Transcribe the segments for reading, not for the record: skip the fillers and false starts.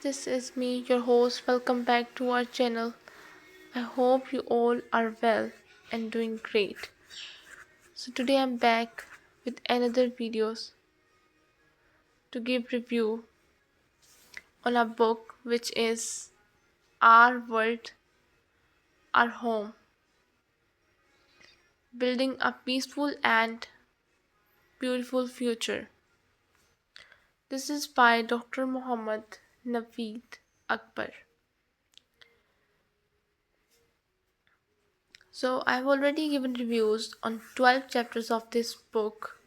this is me, your host. Welcome back to our channel. I hope you all are well and doing great. So today I'm back with another videos to give review on a book which is Our World, Our Home, Building a Peaceful and Beautiful Future. This is by Dr. Muhammad Naveed Akbar. So I've already given reviews on 12 chapters of this book.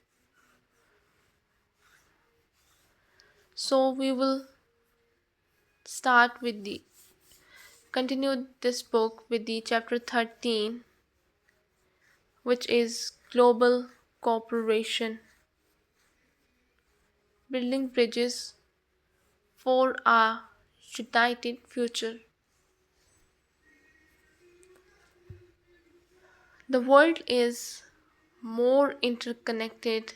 So we will start with the continue this book with the chapter 13, which is global cooperation, building bridges for a united future. The world is more interconnected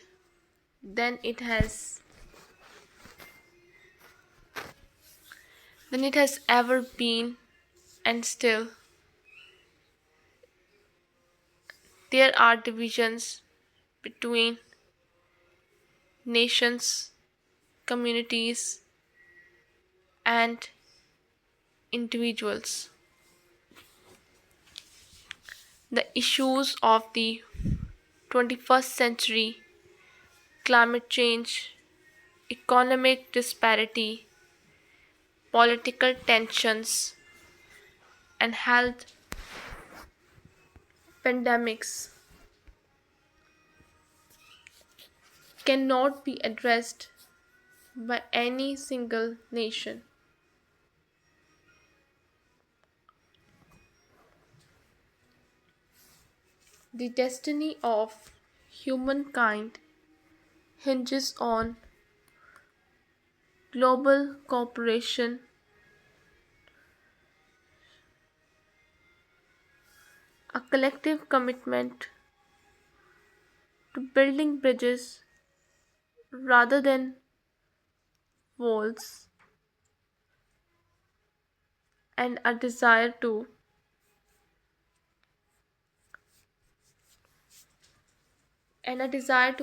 than it has ever been, and still there are divisions between nations, communities, and individuals. The issues of the 21st century, climate change, economic disparity, political tensions, and health pandemics cannot be addressed by any single nation. The destiny of humankind hinges on global cooperation, a collective commitment to building bridges rather than walls, and a desire to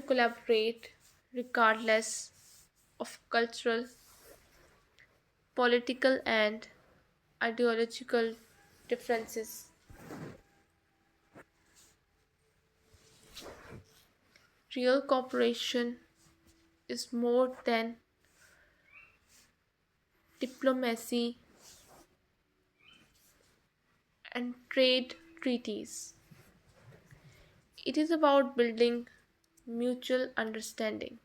collaborate regardless of cultural, political, and ideological differences. Real cooperation is more than diplomacy and trade treaties. It is about building mutual understanding,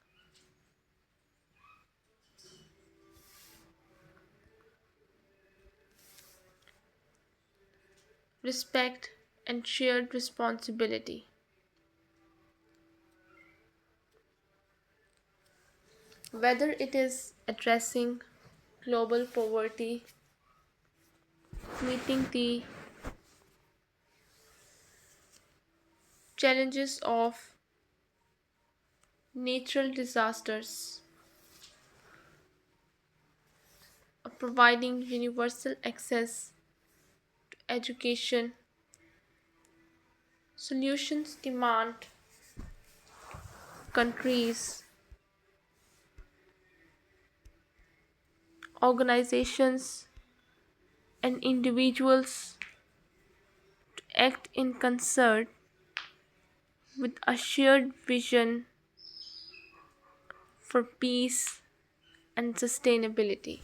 respect, and shared responsibility. Whether it is addressing global poverty, meeting the challenges of natural disasters, or providing universal access to education, solutions demand countries, organizations, and individuals to act in concert with a shared vision for peace and sustainability.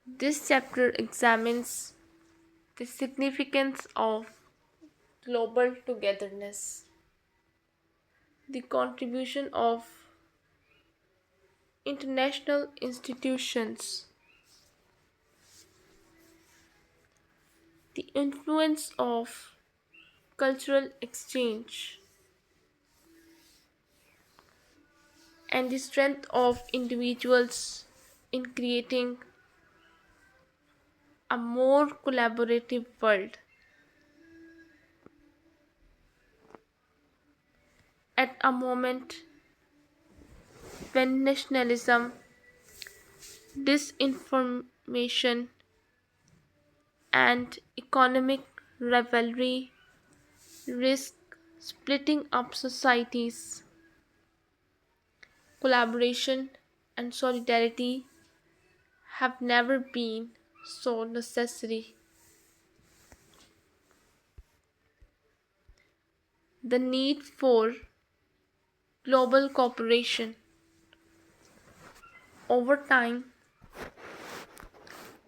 This chapter examines the significance of global togetherness, the contribution of international institutions, the influence of cultural exchange, and the strength of individuals in creating a more collaborative world. At a moment when nationalism, disinformation, and economic rivalry risk splitting up societies. Collaboration and solidarity have never been so necessary. The need for global cooperation. Over time,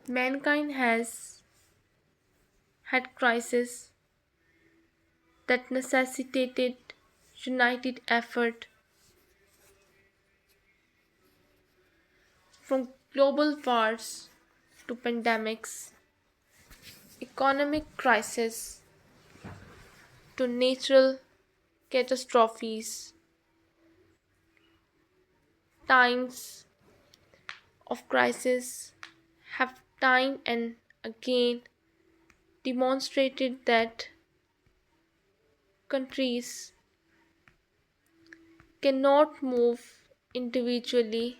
mankind has had crises that necessitated united effort, from global wars to pandemics, economic crises to natural catastrophes. Times of crisis have time and again demonstrated that countries cannot move individually.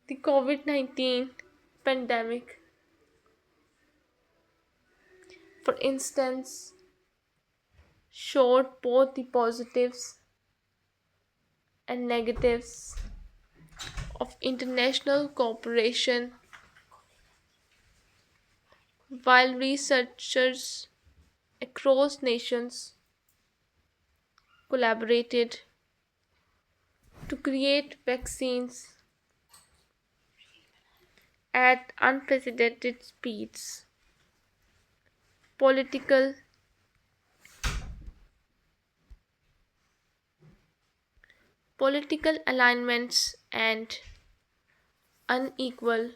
The COVID 19 pandemic, for instance, showed both the positives and negatives of international cooperation. While researchers across nations collaborated to create vaccines at unprecedented speeds. Political political alignments and unequal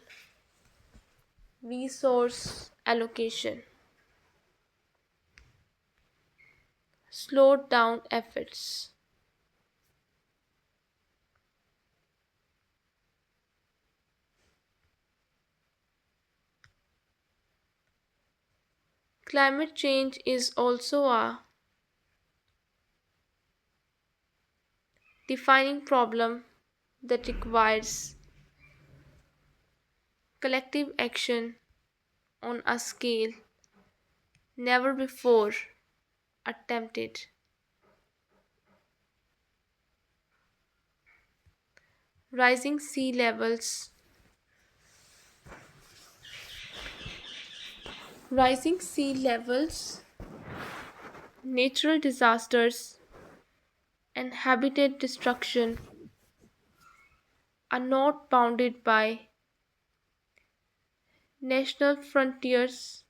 resource allocation slowed down efforts. Climate change is also a defining problem that requires collective action on a scale never before attempted. Rising sea levels, rising sea levels, natural disasters, and habitat destruction are not bounded by national frontiers.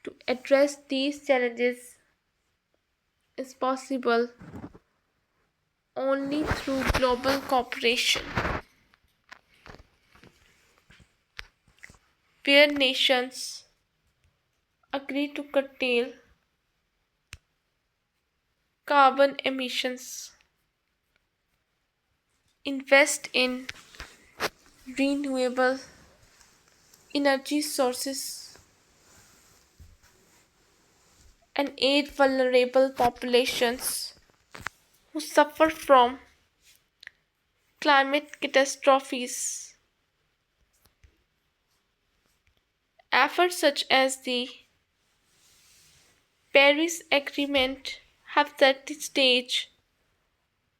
To address these challenges is possible only through global cooperation, where nations agree to curtail carbon emissions, invest in renewable energy sources, and aid vulnerable populations who suffer from climate catastrophes. Efforts such as the Paris Agreement have set the stage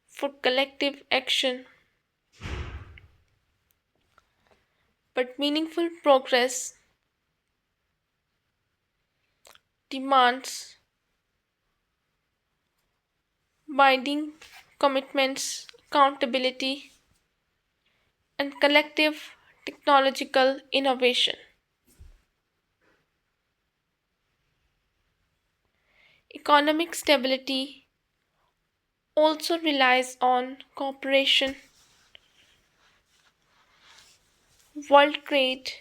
for collective action, but meaningful progress demands binding commitments, accountability, and collective technological innovation. Economic stability also relies on cooperation. World trade,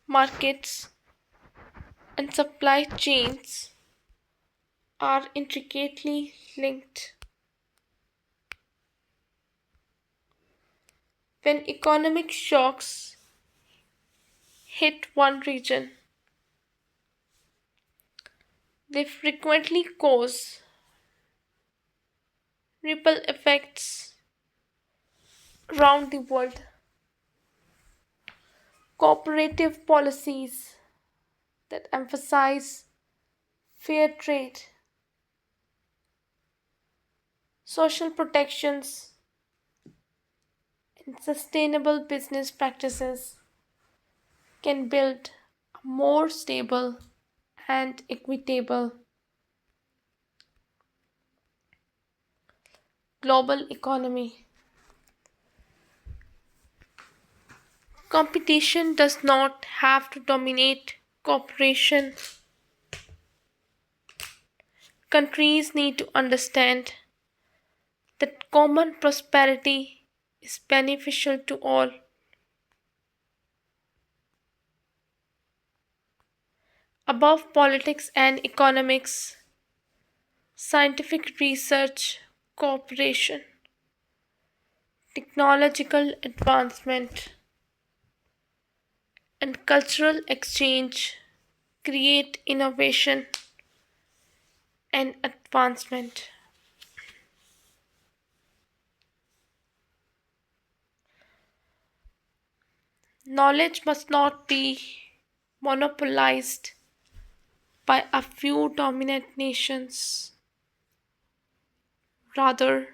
markets, and supply chains are intricately linked. When economic shocks hit one region, they frequently cause ripple effects around the world. Cooperative policies that emphasize fair trade, social protections, and sustainable business practices can build a more stable and equitable global economy. Competition does not have to dominate cooperation. Countries need to understand that common prosperity is beneficial to all. Above politics and economics, scientific research, cooperation, technological advancement, and cultural exchange create innovation and advancement. Knowledge must not be monopolized by a few dominant nations. Rather,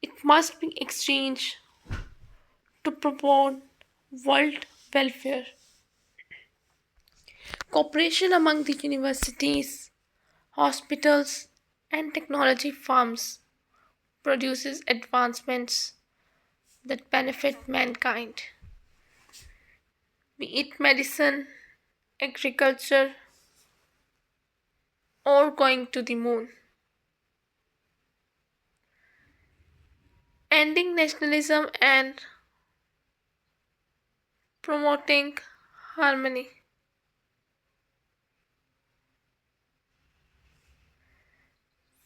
it must be exchanged to promote world welfare. Cooperation among the universities, hospitals, and technology firms produces advancements that benefit mankind, be it medicine, agriculture, or going to the moon. Ending nationalism and promoting harmony.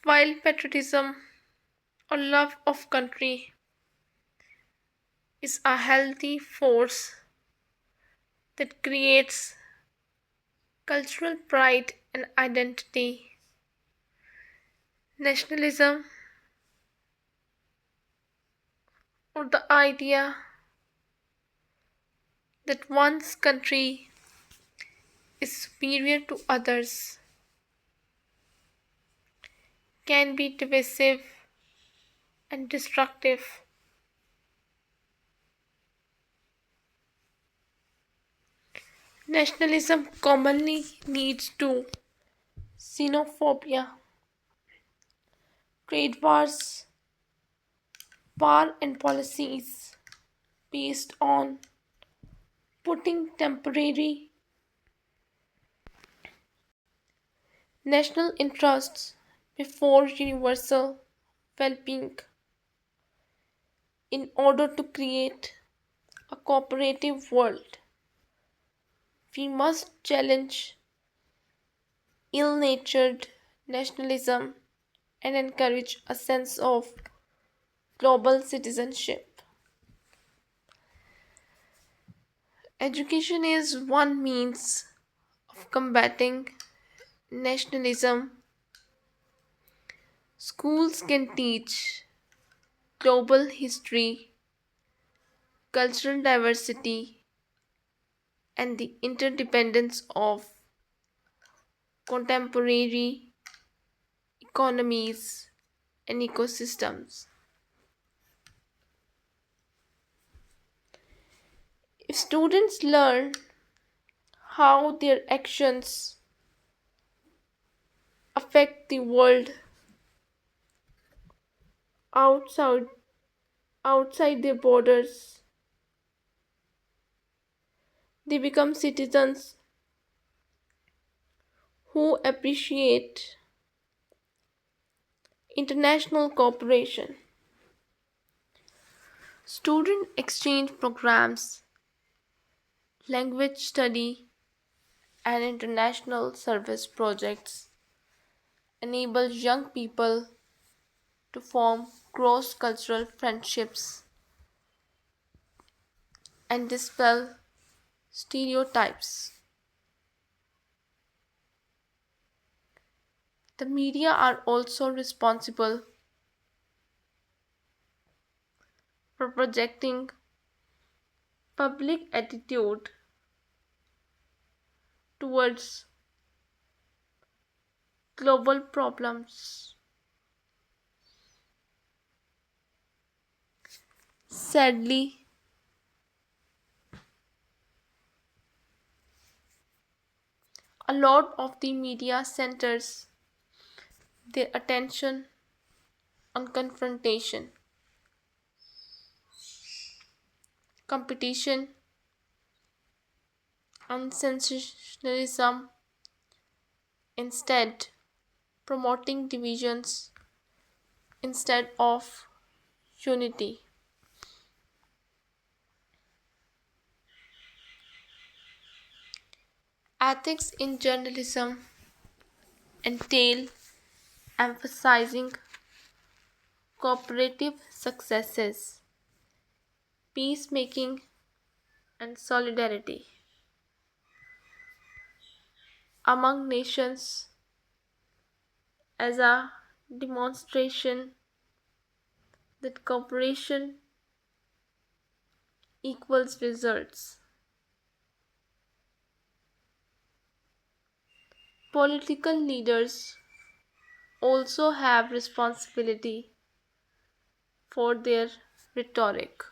While patriotism or love of country is a healthy force that creates cultural pride and identity, nationalism or the idea that one's country is superior to others can be divisive and destructive. Nationalism commonly leads to xenophobia, trade wars, war and policies based on putting temporary national interests before universal well being. In order to create a cooperative world, we must challenge ill natured nationalism and encourage a sense of global citizenship. Education is one means of combating nationalism. Schools can teach global history, cultural diversity, and the interdependence of contemporary economies and ecosystems. If students learn how their actions affect the world outside outside their borders, they become citizens who appreciate international cooperation. Student exchange programs, language study, and international service projects enable young people to form cross cultural friendships and dispel stereotypes. The media are also responsible for projecting public attitude towards global problems. Sadly, a lot of the media centers their attention on confrontation, competition, and sensationalism, instead promoting divisions instead of unity. Ethics in journalism entail emphasizing cooperative successes, peacemaking, and solidarity among nations as a demonstration that cooperation equals results. Political leaders also have responsibility for their rhetoric.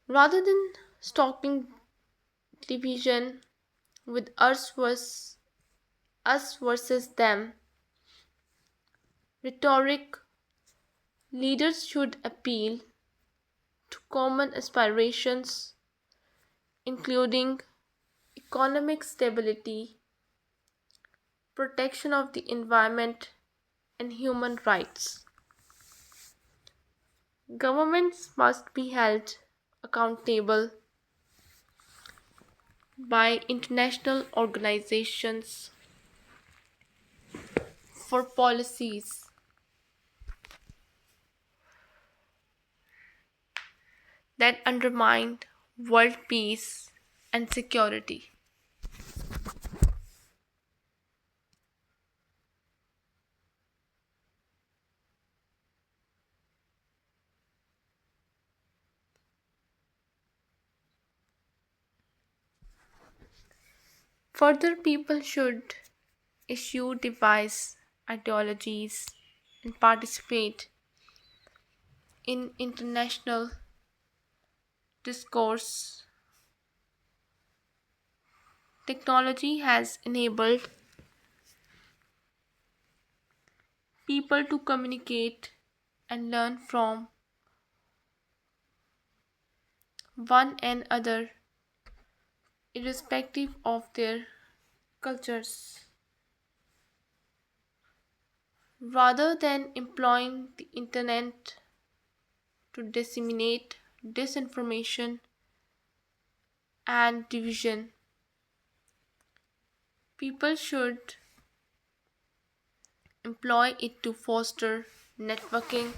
Rather than stalking division with us versus them rhetoric, leaders should appeal to common aspirations, including economic stability, protection of the environment, and human rights. Governments must be held accountable by international organizations for policies that undermine world peace and security. Further, people should issue device ideologies and participate in international discourse. Technology has enabled people to communicate and learn from one another irrespective of their cultures. Rather than employing the internet to disseminate disinformation and division, people should employ it to foster networking,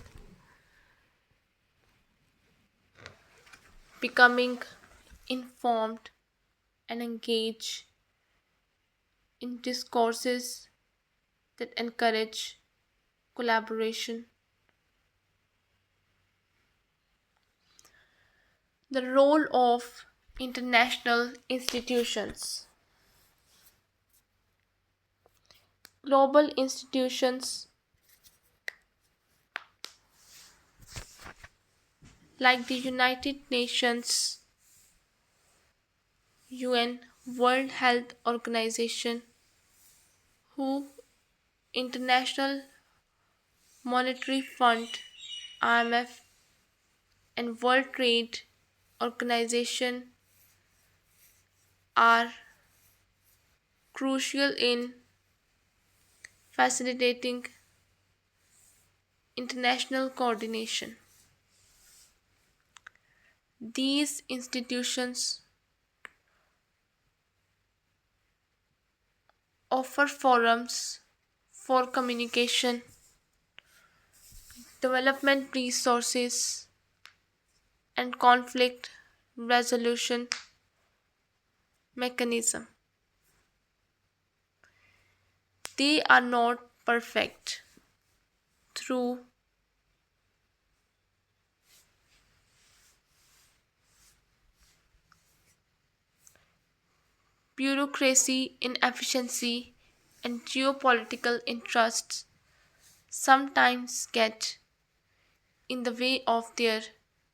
becoming informed, and engage in discourses that encourage collaboration. The role of international institutions. Global institutions like the United Nations, UN, World Health Organization, WHO, International Monetary Fund, IMF, and World Trade Organization are crucial in facilitating international coordination. These institutions offer forums for communication, development resources, and conflict resolution mechanism. They are not perfect. Through bureaucracy, inefficiency, and geopolitical interests sometimes get in the way of their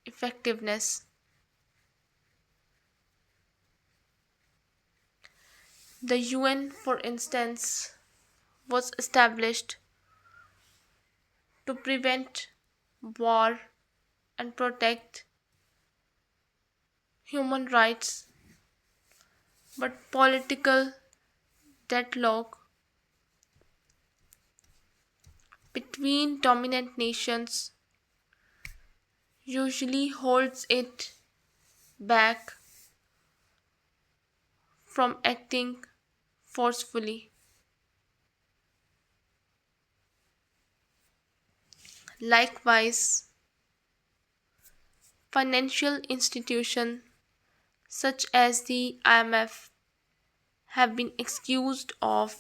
effectiveness. The UN, for instance, was established to prevent war and protect human rights, but political deadlock between dominant nations usually holds it back from acting forcefully. Likewise, financial institutions such as the IMF have been accused of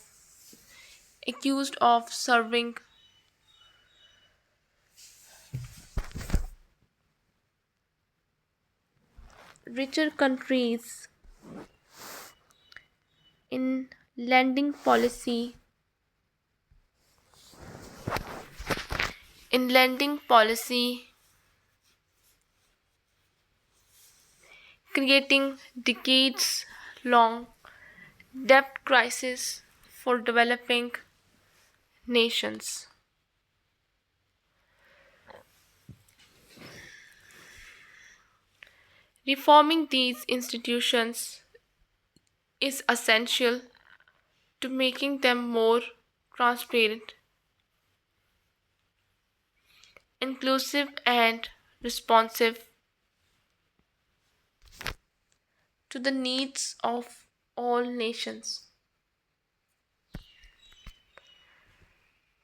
serving richer countries in lending policy in lending policy, creating decades long debt crisis for developing nations. Reforming these institutions is essential to making them more transparent, inclusive, and responsive to the needs of all nations.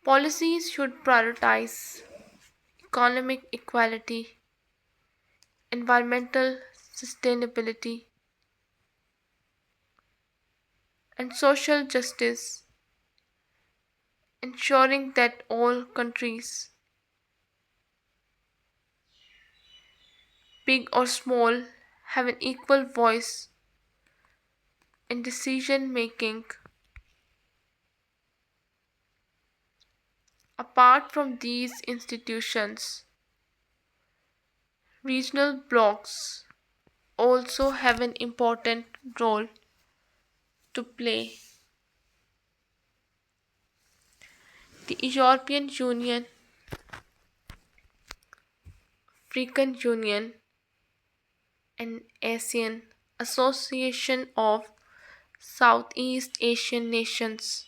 Policies should prioritize economic equality, environmental sustainability, and social justice, ensuring that all countries, big or small, have an equal voice in decision making. Apart from these institutions, regional blocs also have an important role to play. The European Union, African Union, and ASEAN Association of Southeast Asian Nations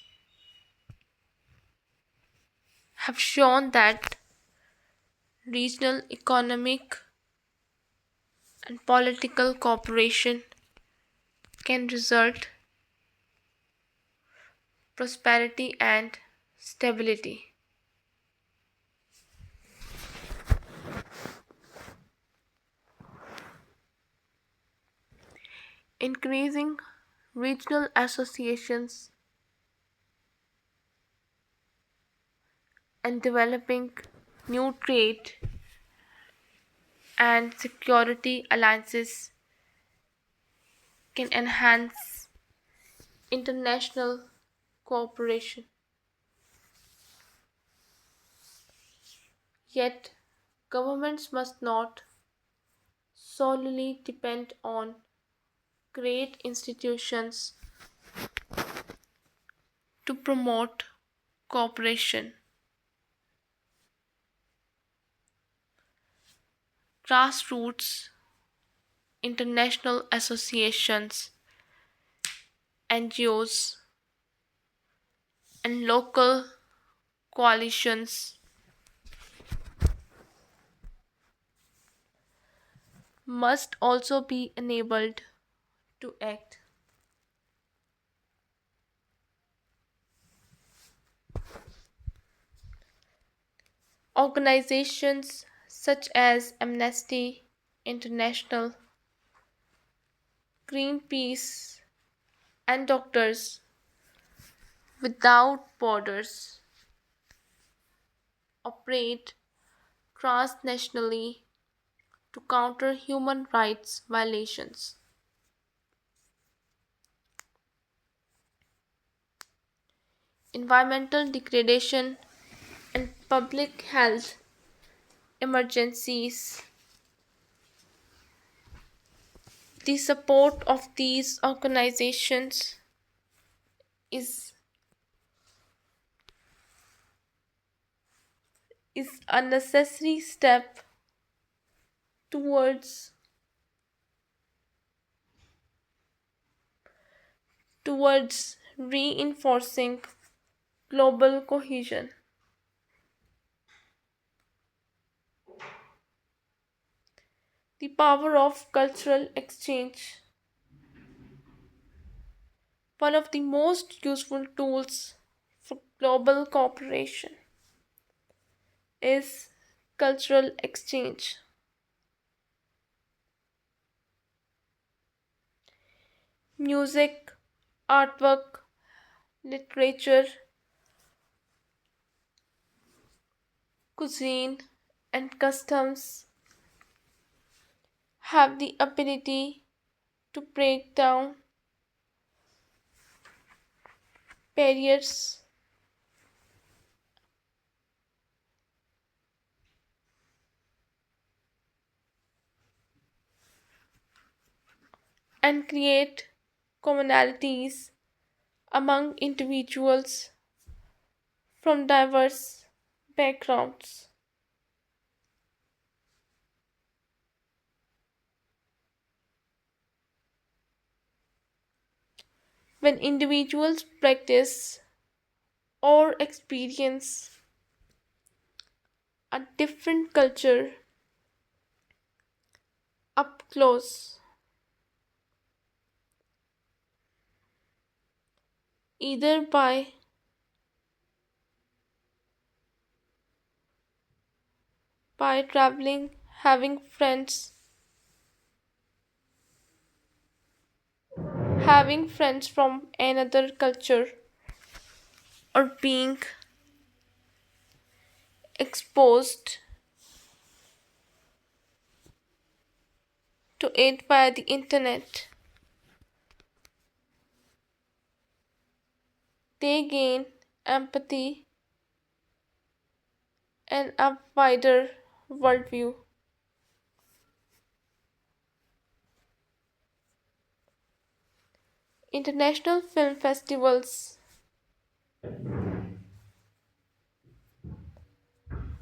have shown that regional economic and political cooperation can result prosperity and stability. Increasing regional associations and developing new trade and security alliances can enhance international cooperation. Yet, governments must not solely depend on great institutions to promote cooperation. Grassroots international associations, NGOs, and local coalitions must also be enabled to act. Organizations such as Amnesty International, Greenpeace, and Doctors Without Borders operate transnationally to counter human rights violations. Environmental degradation and public health emergencies. The support of these organizations is, is a necessary step towards reinforcing global cohesion. The power of cultural exchange. One of the most useful tools for global cooperation is cultural exchange. Music, artwork, literature, cuisine, and customs have the ability to break down barriers and create commonalities among individuals from diverse backgrounds. When individuals practice or experience a different culture up close, either by traveling, having friends from another culture, or being exposed to it via the internet, they gain empathy and a wider worldview. International film festivals,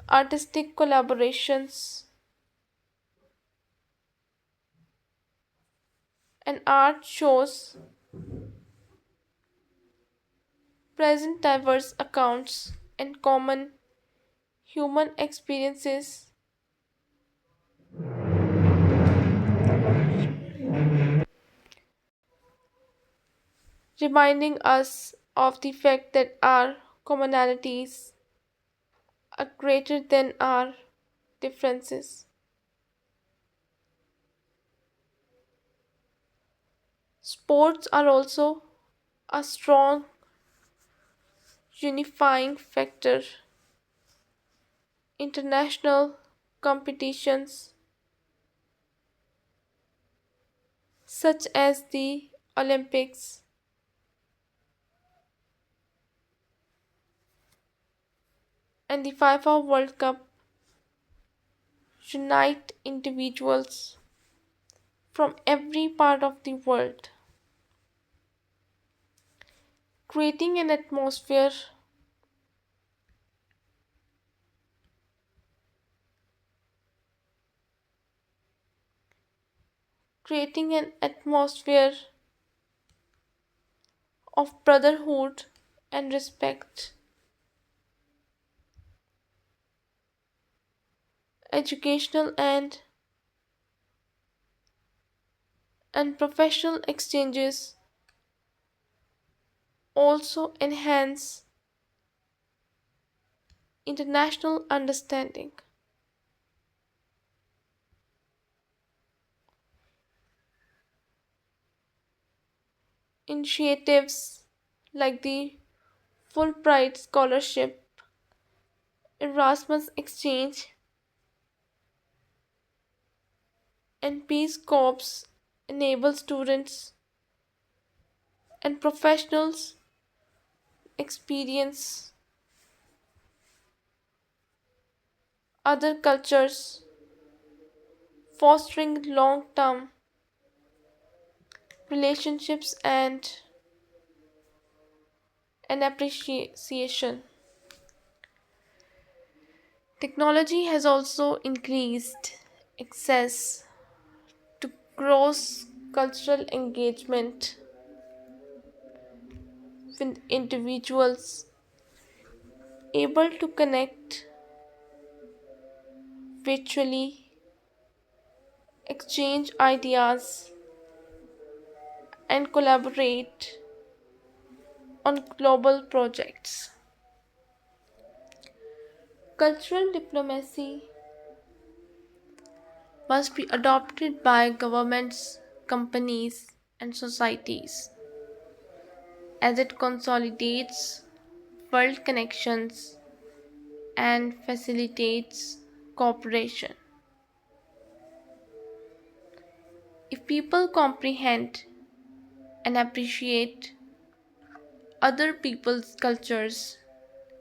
artistic collaborations, and art shows present diverse accounts and common human experiences, reminding us of the fact that our commonalities are greater than our differences. Sports are also a strong unifying factor. International competitions such as the Olympics and the FIFA World Cup unite individuals from every part of the world, creating an atmosphere creating an atmosphere of brotherhood and respect. Educational and professional exchanges also enhance international understanding. Initiatives like the Fulbright Scholarship, Erasmus Exchange, and Peace Corps enable students and professionals experience other cultures, fostering long term relationships and an appreciation. Technology has also increased access to cross cultural engagement with individuals able to connect virtually, exchange ideas, and collaborate on global projects. Cultural diplomacy must be adopted by governments, companies, and societies as it consolidates world connections and facilitates cooperation. If people comprehend and appreciate other people's cultures,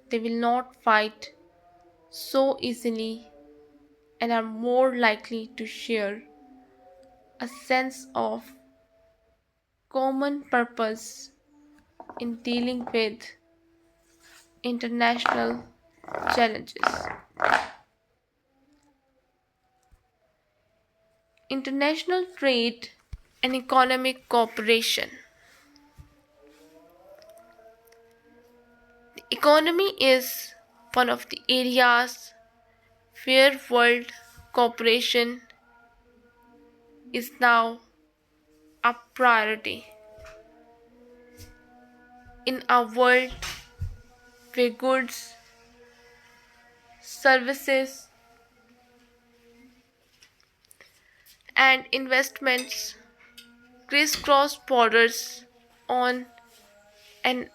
they will not fight so easily and are more likely to share a sense of common purpose in dealing with international challenges. International trade and economic cooperation. The economy is one of the areas where world cooperation is now a priority. In a world where goods, services, and investments crisscross borders on an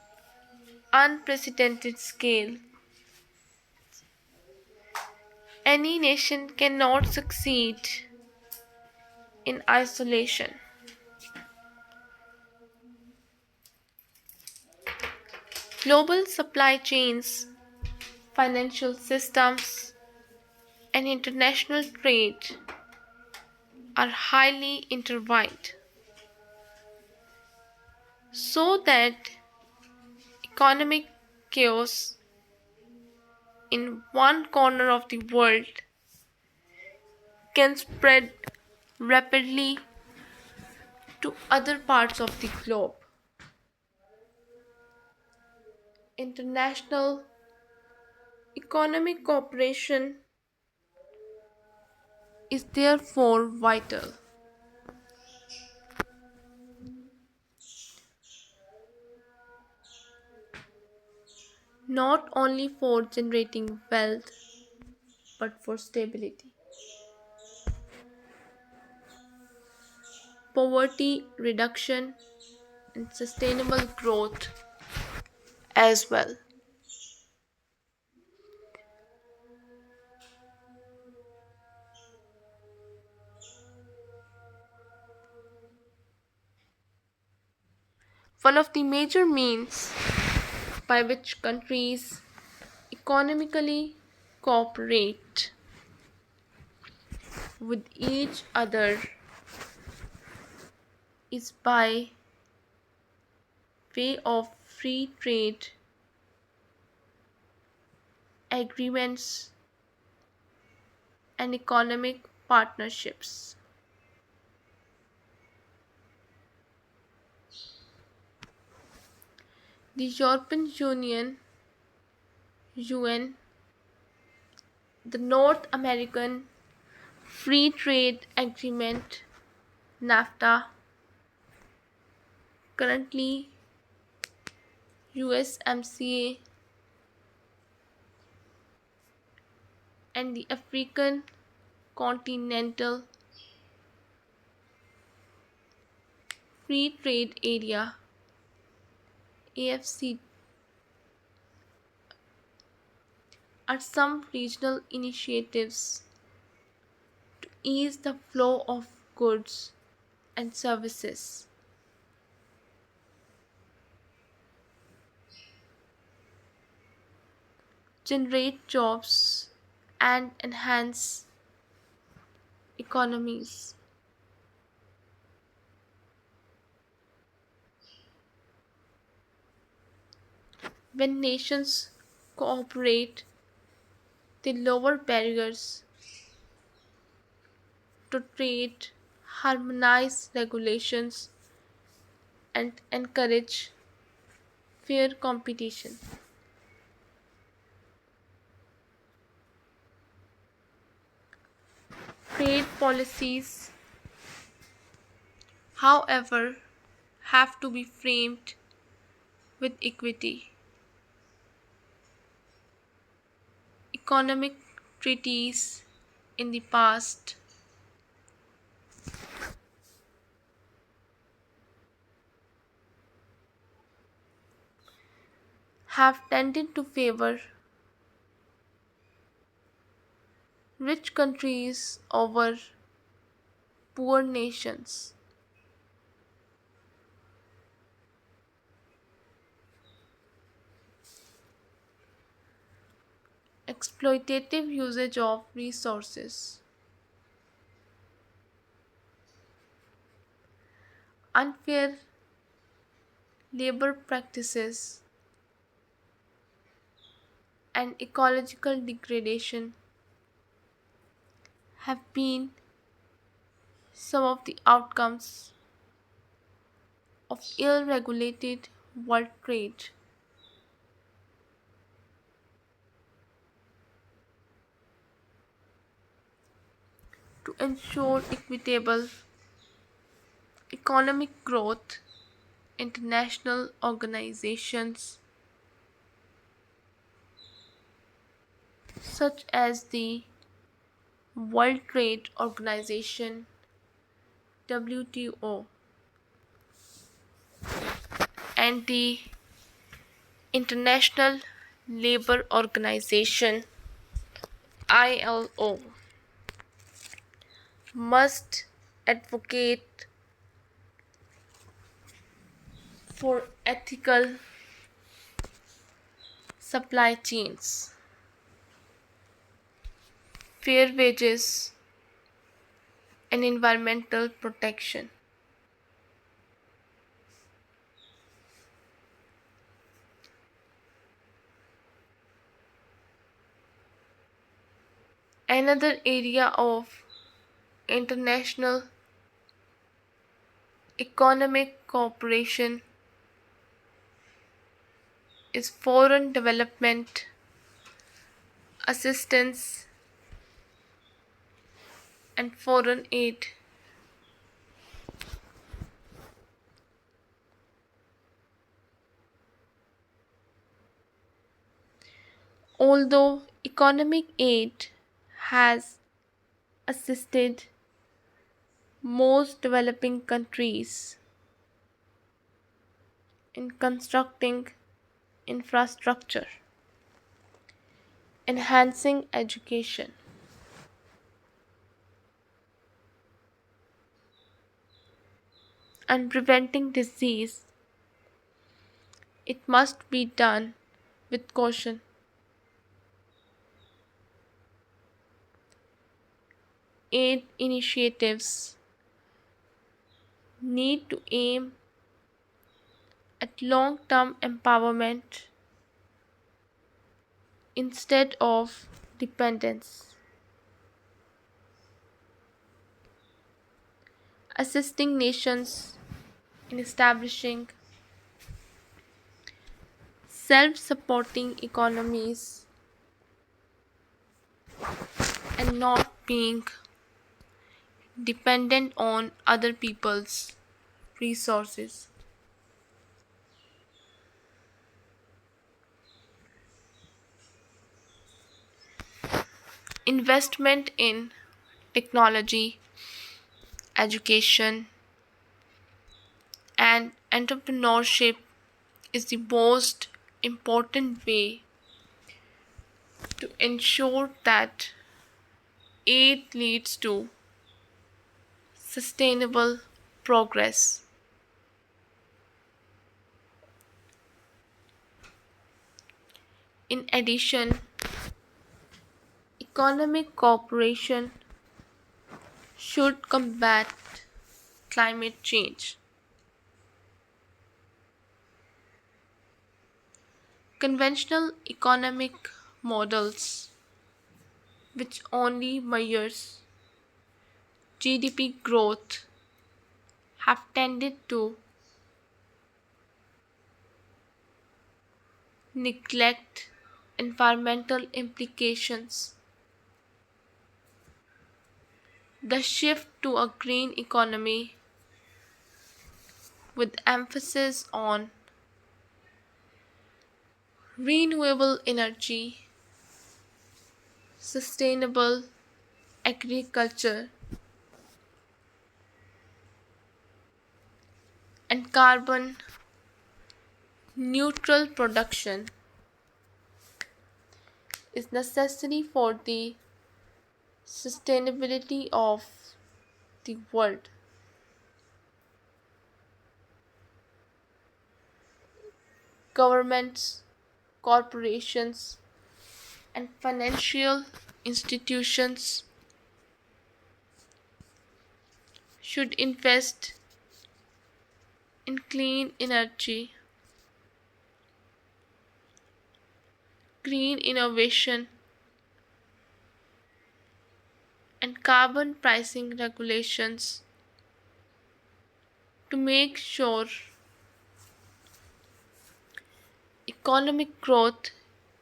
unprecedented scale, any nation cannot succeed in isolation. Global supply chains, financial systems, and international trade are highly intertwined, so that economic chaos in one corner of the world can spread rapidly to other parts of the globe. International economic cooperation is therefore vital, not only for generating wealth but for stability, poverty reduction, and sustainable growth as well. One of the major means by which countries economically cooperate with each other is by way of free trade agreements and economic partnerships. The European Union, UN, the North American Free Trade Agreement, NAFTA, currently USMCA, and the African Continental Free Trade Area AFC are some regional initiatives to ease the flow of goods and services, generate jobs, and enhance economies. When nations cooperate, they lower barriers to trade, harmonize regulations, and encourage fair competition. Trade policies, however, have to be framed with equity. Economic treaties in the past have tended to favor rich countries over poor nations. Exploitative usage of resources, unfair labor practices, and ecological degradation have been some of the outcomes of ill regulated world trade. To ensure equitable economic growth, international organizations such as the World Trade Organization WTO and the International Labour Organization ILO must advocate for ethical supply chains, fair wages, and environmental protection. Another area of international economic cooperation is foreign development assistance and foreign aid. Although economic aid has assisted most developing countries in constructing infrastructure, enhancing education, and preventing disease, it must be done with caution. Aid initiatives need to aim at long term empowerment instead of dependence, assisting nations in establishing self supporting economies and not being dependent on other people's resources. Investment in technology, education, and entrepreneurship is the most important way to ensure that aid leads to sustainable progress. In addition, economic cooperation should combat climate change. Conventional economic models, which only measures GDP growth, have tended to neglect environmental implications. The shift to a green economy with emphasis on renewable energy, sustainable agriculture, and carbon neutral production is necessary for the sustainability of the world. Governments, corporations, and financial institutions should invest in clean energy, green innovation, and carbon pricing regulations to make sure economic growth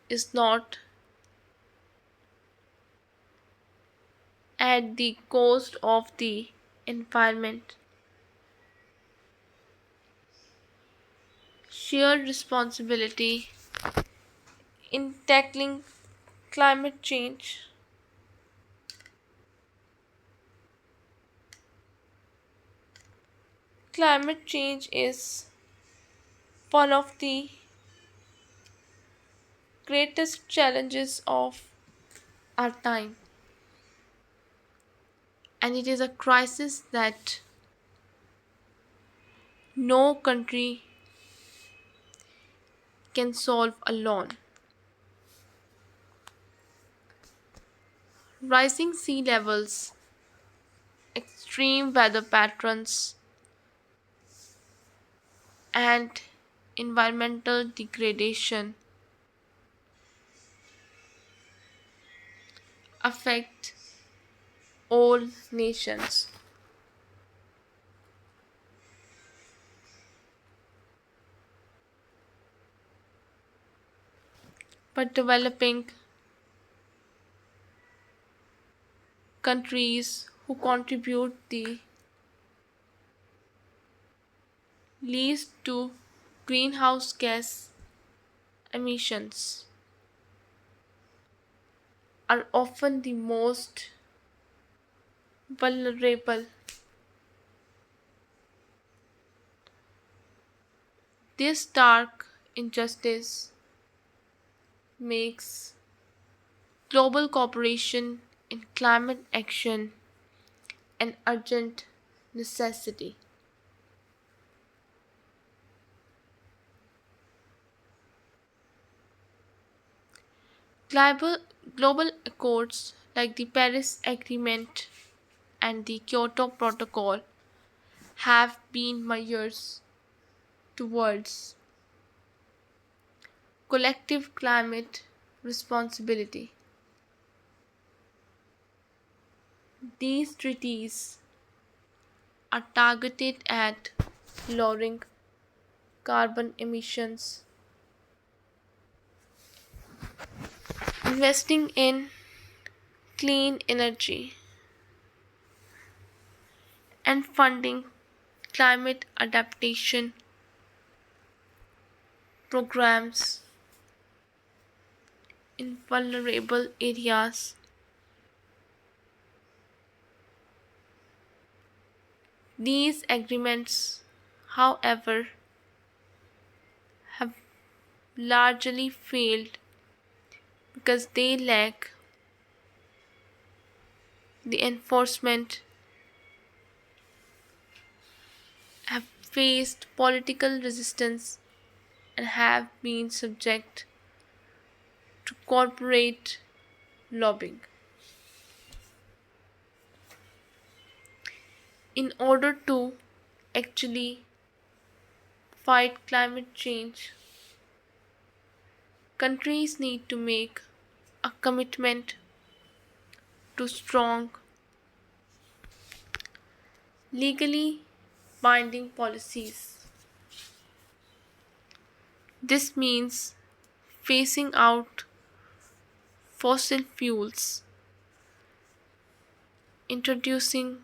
is not at the cost of the environment. Shared responsibility in tackling climate change. Climate change is one of the greatest challenges of our time, and it is a crisis that no country can solve alone. Rising sea levels, extreme weather patterns, and environmental degradation affect all nations. But developing countries who contribute the least to greenhouse gas emissions are often the most vulnerable. This stark injustice makes global cooperation in climate action an urgent necessity. Global, global accords like the Paris Agreement and the Kyoto Protocol have been measures towards collective climate responsibility. These treaties are targeted at lowering carbon emissions, investing in clean energy, and funding climate adaptation programs in vulnerable areas. These agreements, however, have largely failed because they lack the enforcement, have faced political resistance, and have been subject to corporate lobbying. In order to actually fight climate change, countries need to make a commitment to strong, legally binding policies. This means phasing out fossil fuels, introducing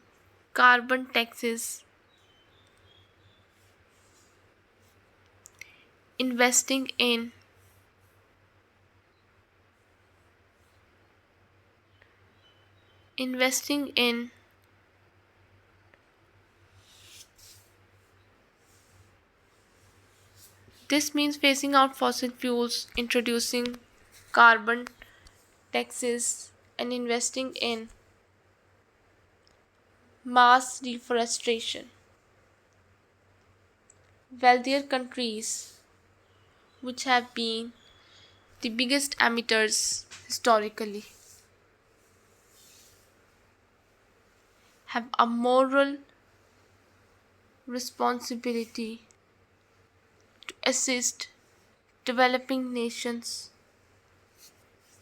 carbon taxes, investing in investing in this means phasing out fossil fuels, introducing carbon taxes, and investing in mass deforestation. Wealthier countries, which have been the biggest emitters historically, have a moral responsibility to assist developing nations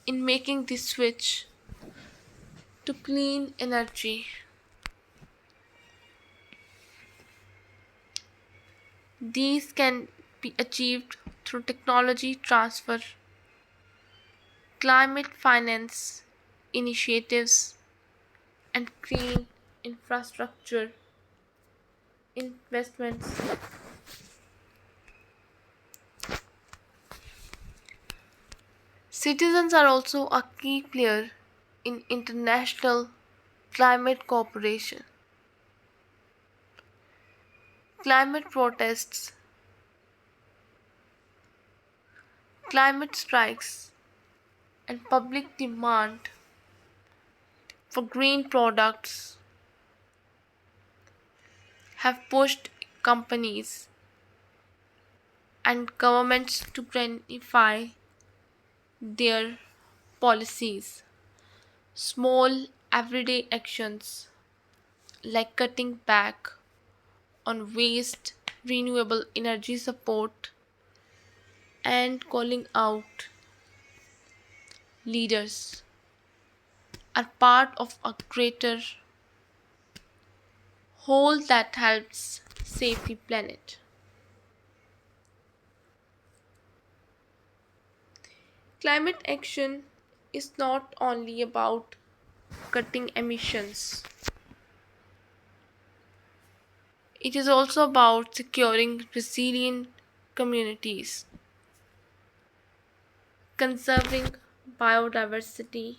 in making the switch to clean energy. These can be achieved through technology transfer, climate finance initiatives, and green infrastructure investments. Citizens are also a key player in international climate cooperation. Climate protests, climate strikes, and public demand for green products have pushed companies and governments to planify their policies. Small everyday actions like cutting back on waste, renewable energy support, and calling out leaders are part of a greater whole that helps save the planet. Climate action is not only about cutting emissions, it is also about securing resilient communities, conserving biodiversity,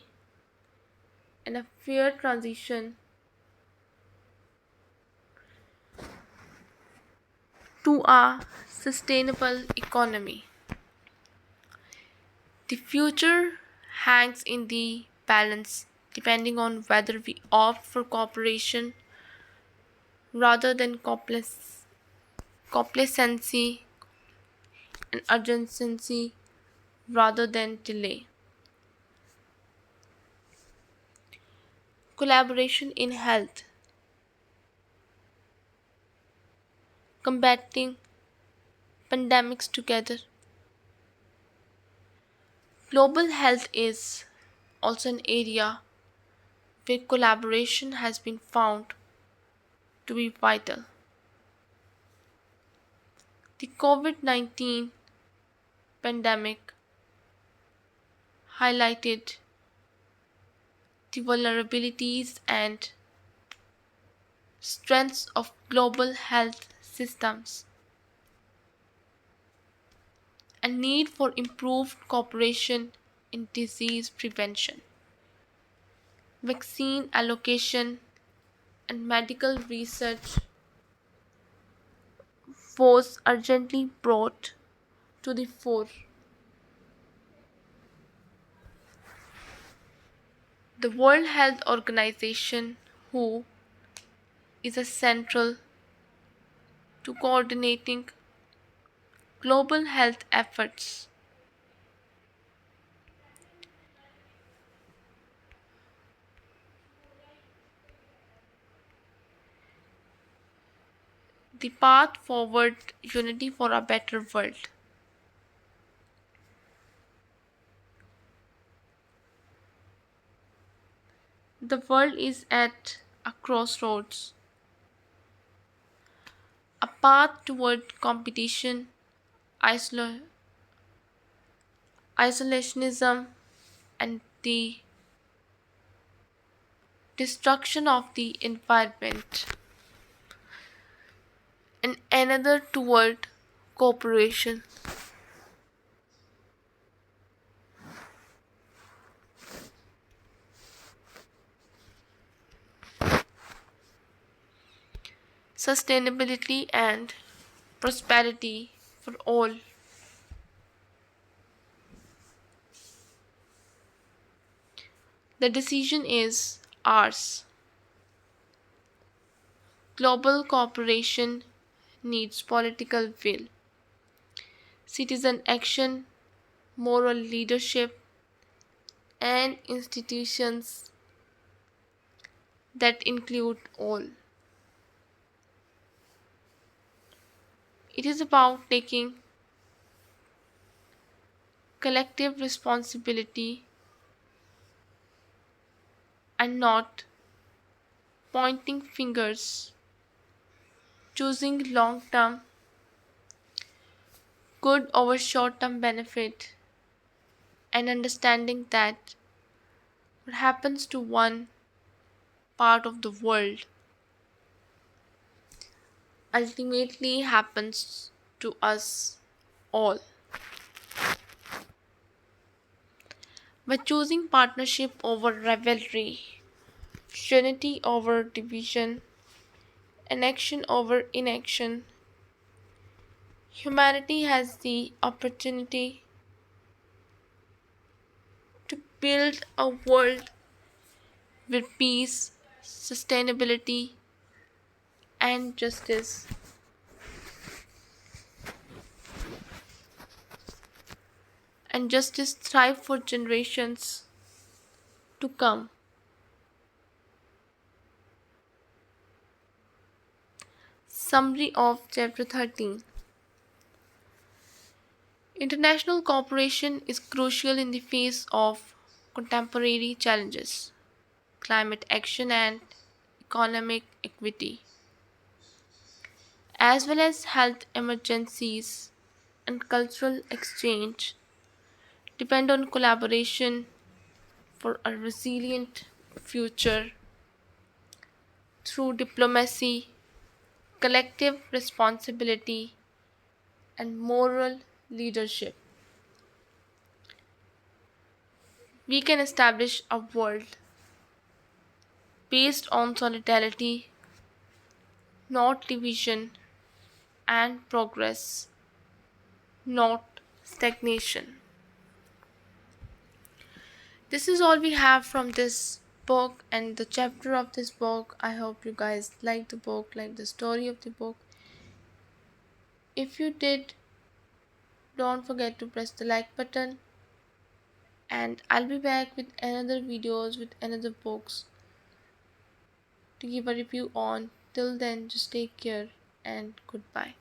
and a fair transition to a sustainable economy. The future hangs in the balance depending on whether we opt for cooperation rather than complacency and urgency rather than delay. Collaboration in health, combating pandemics together. Global health is also an area where collaboration has been found to be vital. The COVID 19 pandemic highlighted the vulnerabilities and strengths of global health systems and need for improved cooperation in disease prevention, vaccine allocation, and medical research was urgently brought to the fore. The World Health Organization, WHO, is a central to coordinating global health efforts. The path forward, unity for a better world. The world is at a crossroads, a path toward competition, isolo- isolationism, and the destruction of the environment, and another toward cooperation. Sustainability and prosperity for all. The decision is ours. Global cooperation needs political will, citizen action, moral leadership, and institutions that include all. It is about taking collective responsibility and not pointing fingers, choosing long term good over short term benefit, and understanding that what happens to one part of the world ultimately happens to us all. By choosing partnership over rivalry, unity over division, and action over inaction, humanity has the opportunity to build a world where peace, sustainability, and justice thrive for generations to come. Summary of Chapter 13. International cooperation is crucial in the face of contemporary challenges, climate action and economic equity, as well as health emergencies and cultural exchange, depend on collaboration for a resilient future through diplomacy, collective responsibility, and moral leadership. We can establish a world based on solidarity, not division, and progress, not stagnation. This is all we have from this book and the chapter of this book. I hope you guys like the book, like the story of the book. If you did, don't forget to press the like button, and I'll be back with another videos with another books to give a review on. Till then, just take care and goodbye.